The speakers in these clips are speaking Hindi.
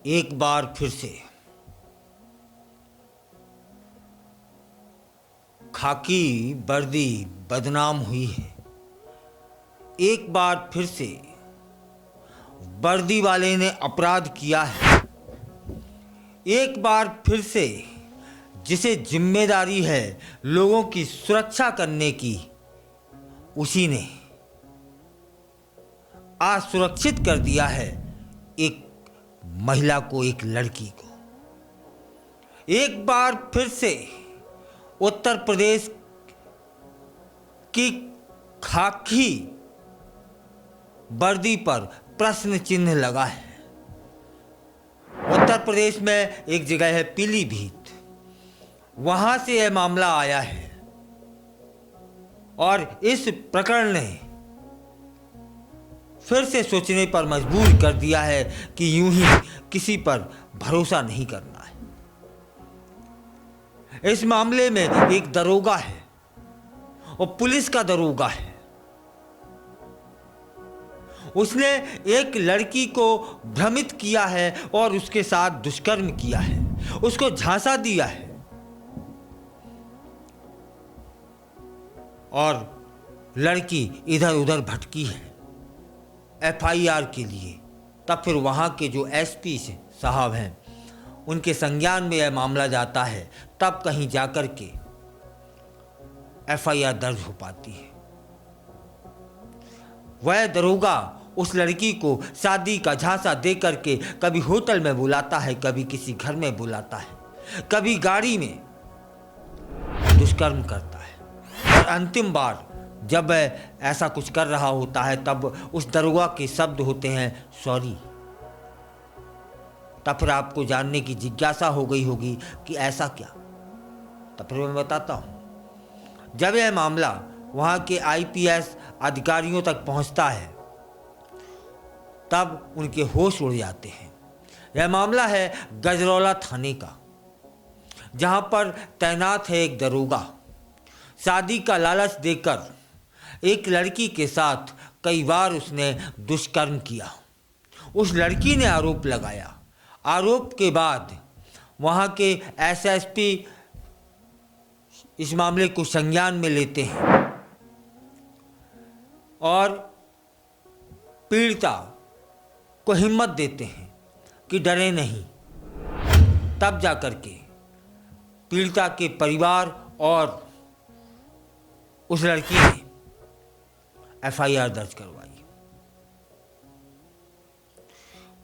एक बार फिर से खाकी वर्दी बदनाम हुई है। एक बार फिर से वर्दी वाले ने अपराध किया है। एक बार फिर से जिसे जिम्मेदारी है लोगों की सुरक्षा करने की, उसी ने असुरक्षित कर दिया है एक महिला को, एक लड़की को। एक बार फिर से उत्तर प्रदेश की खाकी वर्दी पर प्रश्न चिन्ह लगा है। उत्तर प्रदेश में एक जगह है पीलीभीत, वहां से यह मामला आया है और इस प्रकरण ने फिर से सोचने पर मजबूर कर दिया है कि यूं ही किसी पर भरोसा नहीं करना है। इस मामले में एक दरोगा है और पुलिस का दरोगा है। उसने एक लड़की को भ्रमित किया है और उसके साथ दुष्कर्म किया है, उसको झांसा दिया है और लड़की इधर उधर भटकी है एफआईआर के लिए। तब फिर वहाँ के जो एसपी साहब हैं, उनके संज्ञान में यह मामला जाता है, तब कहीं जाकर के एफआईआर दर्ज हो पाती है। वह दरोगा उस लड़की को शादी का झांसा दे करके कभी होटल में बुलाता है, कभी किसी घर में बुलाता है, कभी गाड़ी में दुष्कर्म करता है। और अंतिम बार जब वह ऐसा कुछ कर रहा होता है तब उस दरोगा के शब्द होते हैं सॉरी। तब फिर आपको जानने की जिज्ञासा हो गई होगी कि ऐसा क्या। तब फिर मैं बताता हूं। जब यह मामला वहां के आईपीएस अधिकारियों तक पहुंचता है तब उनके होश उड़ जाते हैं। यह मामला है गजरौला थाने का, जहां पर तैनात है एक दरोगा। शादी का लालच देकर एक लड़की के साथ कई बार उसने दुष्कर्म किया। उस लड़की ने आरोप लगाया। आरोप के बाद वहाँ के एसएसपी इस मामले को संज्ञान में लेते हैं और पीड़िता को हिम्मत देते हैं कि डरे नहीं। तब जाकर के पीड़िता के परिवार और उस लड़की ने एफआईआर दर्ज करवाई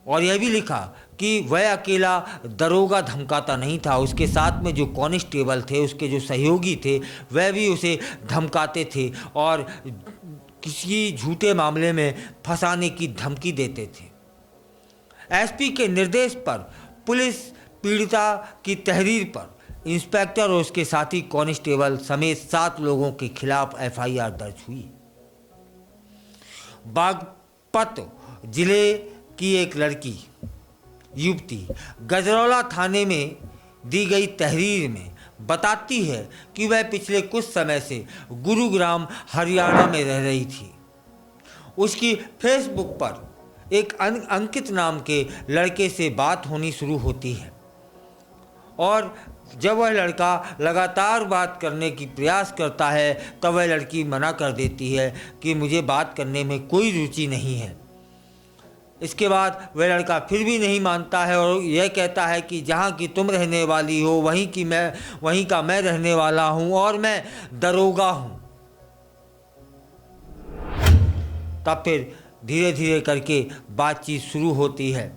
और यह भी लिखा कि वह अकेला दरोगा धमकाता नहीं था, उसके साथ में जो कांस्टेबल थे, उसके जो सहयोगी थे, वह भी उसे धमकाते थे और किसी झूठे मामले में फंसाने की धमकी देते थे। एसपी के निर्देश पर पुलिस पीड़िता की तहरीर पर इंस्पेक्टर और उसके साथी कांस्टेबल समेत 7 लोगों के खिलाफ एफआईआर दर्ज हुई। बागपत जिले की एक लड़की युवती गजरौला थाने में दी गई तहरीर में बताती है कि वह पिछले कुछ समय से गुरुग्राम हरियाणा में रह रही थी। उसकी फेसबुक पर एक अंकित नाम के लड़के से बात होनी शुरू होती है और जब वह लड़का लगातार बात करने की प्रयास करता है तब वह लड़की मना कर देती है कि मुझे बात करने में कोई रुचि नहीं है। इसके बाद वह लड़का फिर भी नहीं मानता है और यह कहता है कि जहाँ की तुम रहने वाली हो वहीं का मैं रहने वाला हूँ और मैं दरोगा हूँ। तब फिर धीरे धीरे करके बातचीत शुरू होती है।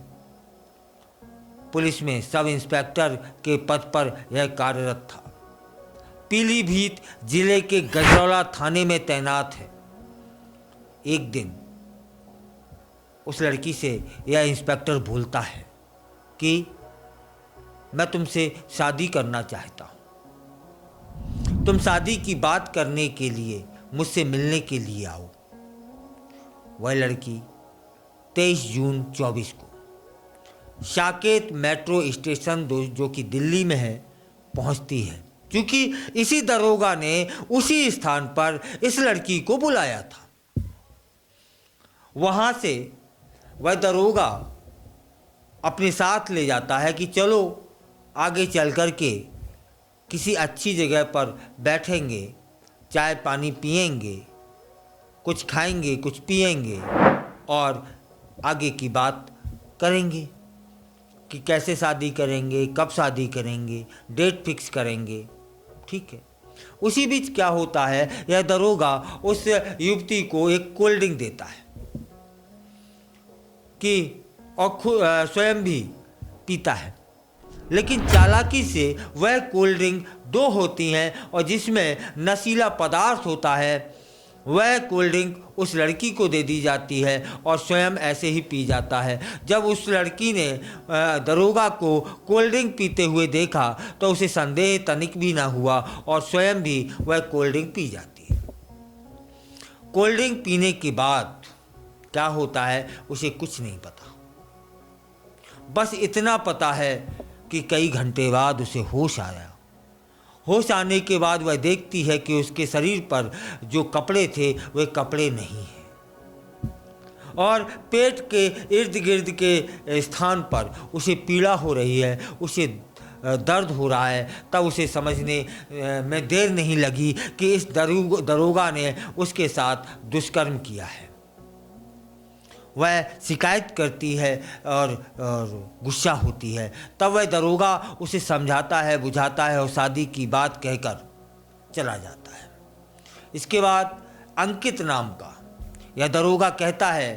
पुलिस में सब इंस्पेक्टर के पद पर यह कार्यरत था। पीलीभीत जिले के गजरौला थाने में तैनात है। एक दिन उस लड़की से यह इंस्पेक्टर बोलता है कि मैं तुमसे शादी करना चाहता हूँ, तुम शादी की बात करने के लिए मुझसे मिलने के लिए आओ। वह लड़की 23 जून 24 को साकेत मेट्रो स्टेशन जो कि दिल्ली में है पहुंचती है, क्योंकि इसी दरोगा ने उसी स्थान पर इस लड़की को बुलाया था। वहां से वह दरोगा अपने साथ ले जाता है कि चलो आगे चल कर के किसी अच्छी जगह पर बैठेंगे, चाय पानी पिएंगे, कुछ खाएंगे, कुछ पिएंगे और आगे की बात करेंगे कि कैसे शादी करेंगे, कब शादी करेंगे, डेट फिक्स करेंगे। ठीक है। उसी बीच क्या होता है, यह दरोगा उस युवती को एक कोल्ड ड्रिंक देता है कि और स्वयं भी पीता है, लेकिन चालाकी से वह कोल्ड ड्रिंक 2 होती हैं और जिसमें नशीला पदार्थ होता है, वह कोल्ड ड्रिंक उस लड़की को दे दी जाती है और स्वयं ऐसे ही पी जाता है। जब उस लड़की ने दरोगा को कोल्ड ड्रिंक पीते हुए देखा तो उसे संदेह तनिक भी ना हुआ और स्वयं भी वह कोल्ड ड्रिंक पी जाती है। कोल्ड ड्रिंक पीने के बाद क्या होता है उसे कुछ नहीं पता, बस इतना पता है कि कई घंटे बाद उसे होश आया। होश आने के बाद वह देखती है कि उसके शरीर पर जो कपड़े थे वे कपड़े नहीं हैं और पेट के इर्द गिर्द के स्थान पर उसे पीड़ा हो रही है, उसे दर्द हो रहा है। तब उसे समझने में देर नहीं लगी कि इस दरोगा ने उसके साथ दुष्कर्म किया है। वह शिकायत करती है और गुस्सा होती है। तब वह दरोगा उसे समझाता है, बुझाता है और शादी की बात कहकर चला जाता है। इसके बाद अंकित नाम का यह दरोगा कहता है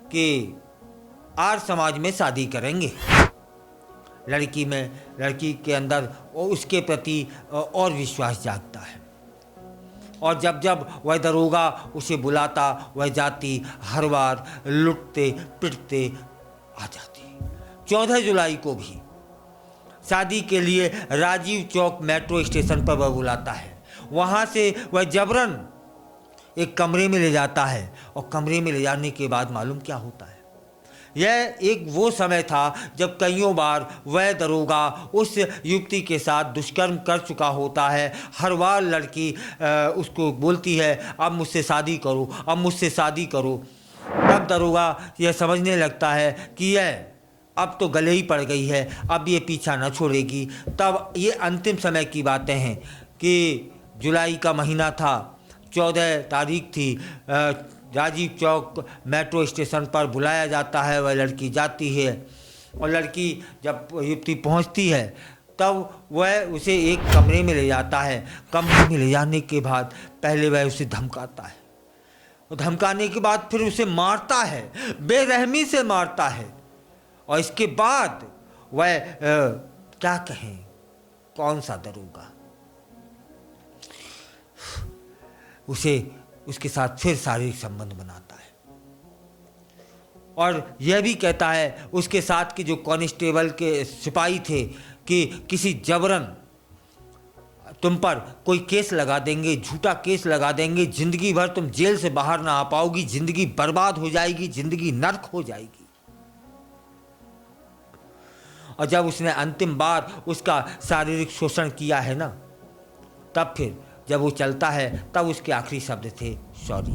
कि आर्य समाज में शादी करेंगे। लड़की के अंदर उसके प्रति और विश्वास जागता है और जब जब वह दरोगा उसे बुलाता वह जाती, हर बार लुटते पिटते आ जाती। 14 जुलाई को भी शादी के लिए राजीव चौक मेट्रो स्टेशन पर वह बुलाता है। वहाँ से वह जबरन एक कमरे में ले जाता है और कमरे में ले जाने के बाद मालूम क्या होता है, यह एक वो समय था जब कईयों बार वह दरोगा उस युवती के साथ दुष्कर्म कर चुका होता है। हर बार लड़की उसको बोलती है अब मुझसे शादी करो, अब मुझसे शादी करो। तब दरोगा यह समझने लगता है कि यह अब तो गले ही पड़ गई है, अब ये पीछा न छोड़ेगी। तब ये अंतिम समय की बातें हैं कि जुलाई का महीना था, 14 तारीख थी। राजीव चौक मेट्रो स्टेशन पर बुलाया जाता है, वह लड़की जाती है और लड़की जब युवती पहुंचती है तब वह उसे एक कमरे में ले जाता है। कमरे में ले जाने के बाद पहले वह उसे धमकाता है और धमकाने के बाद फिर उसे मारता है, बेरहमी से मारता है और इसके बाद वह क्या कहें, कौन सा दरोगा उसके साथ फिर शारीरिक संबंध बनाता है और यह भी कहता है उसके साथ के जो कांस्टेबल के सिपाही थे कि किसी जबरन तुम पर कोई केस लगा देंगे, झूठा केस लगा देंगे, जिंदगी भर तुम जेल से बाहर ना आ पाओगी, जिंदगी बर्बाद हो जाएगी, जिंदगी नर्क हो जाएगी। और जब उसने अंतिम बार उसका शारीरिक शोषण किया है ना, तब फिर जब वो चलता है तब उसके आखिरी शब्द थे सॉरी,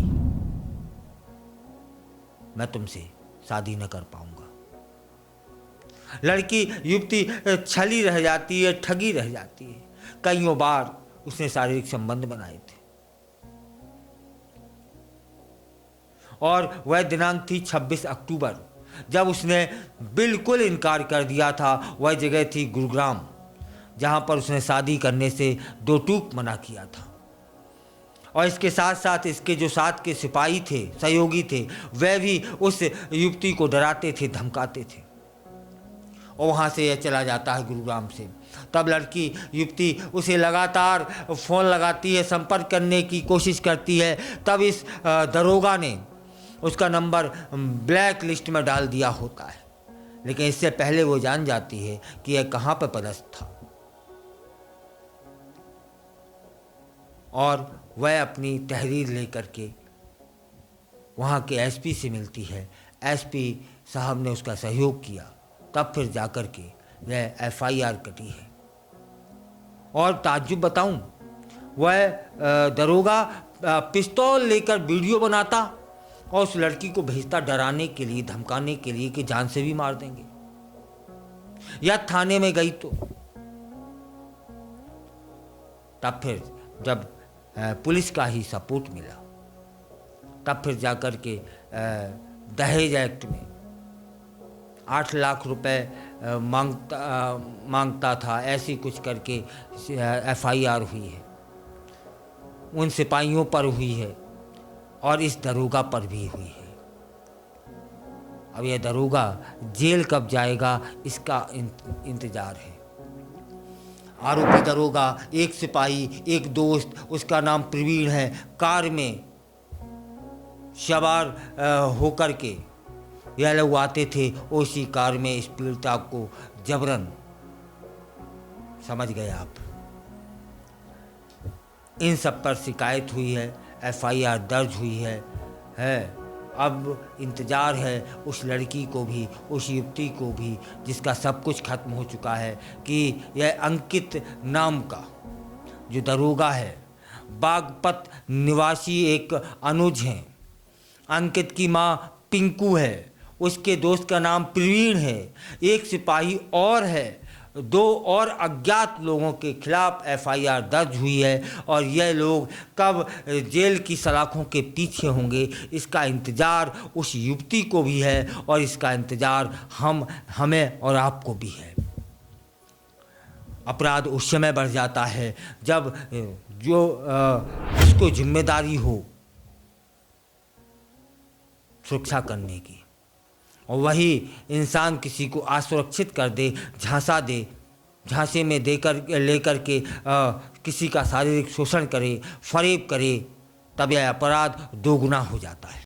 मैं तुमसे शादी न कर पाऊंगा। लड़की युवती छली रह जाती है, ठगी रह जाती है। कईयों बार उसने शारीरिक संबंध बनाए थे और वह दिनांक थी 26 अक्टूबर जब उसने बिल्कुल इनकार कर दिया था। वह जगह थी गुरुग्राम जहां पर उसने शादी करने से दो टूक मना किया था और इसके साथ साथ इसके जो साथ के सिपाही थे, सहयोगी थे, वह भी उस युवती को डराते थे, धमकाते थे और वहाँ से यह चला जाता है गुरुग्राम से। तब लड़की युवती उसे लगातार फ़ोन लगाती है, संपर्क करने की कोशिश करती है। तब इस दरोगा ने उसका नंबर ब्लैक लिस्ट में डाल दिया होता है, लेकिन इससे पहले वो जान जाती है कि यह कहाँ पर पदस्थ था और वह अपनी तहरीर लेकर के वहाँ के एसपी से मिलती है। एसपी साहब ने उसका सहयोग किया, तब फिर जाकर के वह एफआईआर कटी है। और ताज्जुब बताऊं, वह दरोगा पिस्तौल लेकर वीडियो बनाता और उस लड़की को भेजता डराने के लिए, धमकाने के लिए कि जान से भी मार देंगे। या थाने में गई तो तब फिर जब पुलिस का ही सपोर्ट मिला, तब फिर जाकर के दहेज एक्ट में 8 लाख रुपए मांगता था, ऐसी कुछ करके FIR हुई है। उन सिपाहियों पर हुई है और इस दरोगा पर भी हुई है। अब यह दरोगा जेल कब जाएगा इसका इंतजार है। आरोपी दरोगा एक सिपाही, एक दोस्त, उसका नाम प्रवीण है, कार में सवार होकर के यह लोग आते थे। उसी कार में इस पीड़िता को जबरन, समझ गए आप। इन सब पर शिकायत हुई है, FIR दर्ज हुई है। अब इंतज़ार है उस लड़की को भी, उस युवती को भी जिसका सब कुछ खत्म हो चुका है, कि यह अंकित नाम का जो दरोगा है, बागपत निवासी एक अनुज हैं। अंकित की माँ पिंकू है, उसके दोस्त का नाम प्रवीण है, एक सिपाही और है। 2 और अज्ञात लोगों के खिलाफ FIR दर्ज हुई है और यह लोग कब जेल की सलाखों के पीछे होंगे इसका इंतज़ार उस युवती को भी है और इसका इंतज़ार हमें और आपको भी है। अपराध उस समय बढ़ जाता है जब जो उसको जिम्मेदारी हो सुरक्षा करने की, और वही इंसान किसी को असुरक्षित कर दे, झांसे में लेकर के किसी का शारीरिक शोषण करे, फरेब करे, तब यह अपराध दोगुना हो जाता है।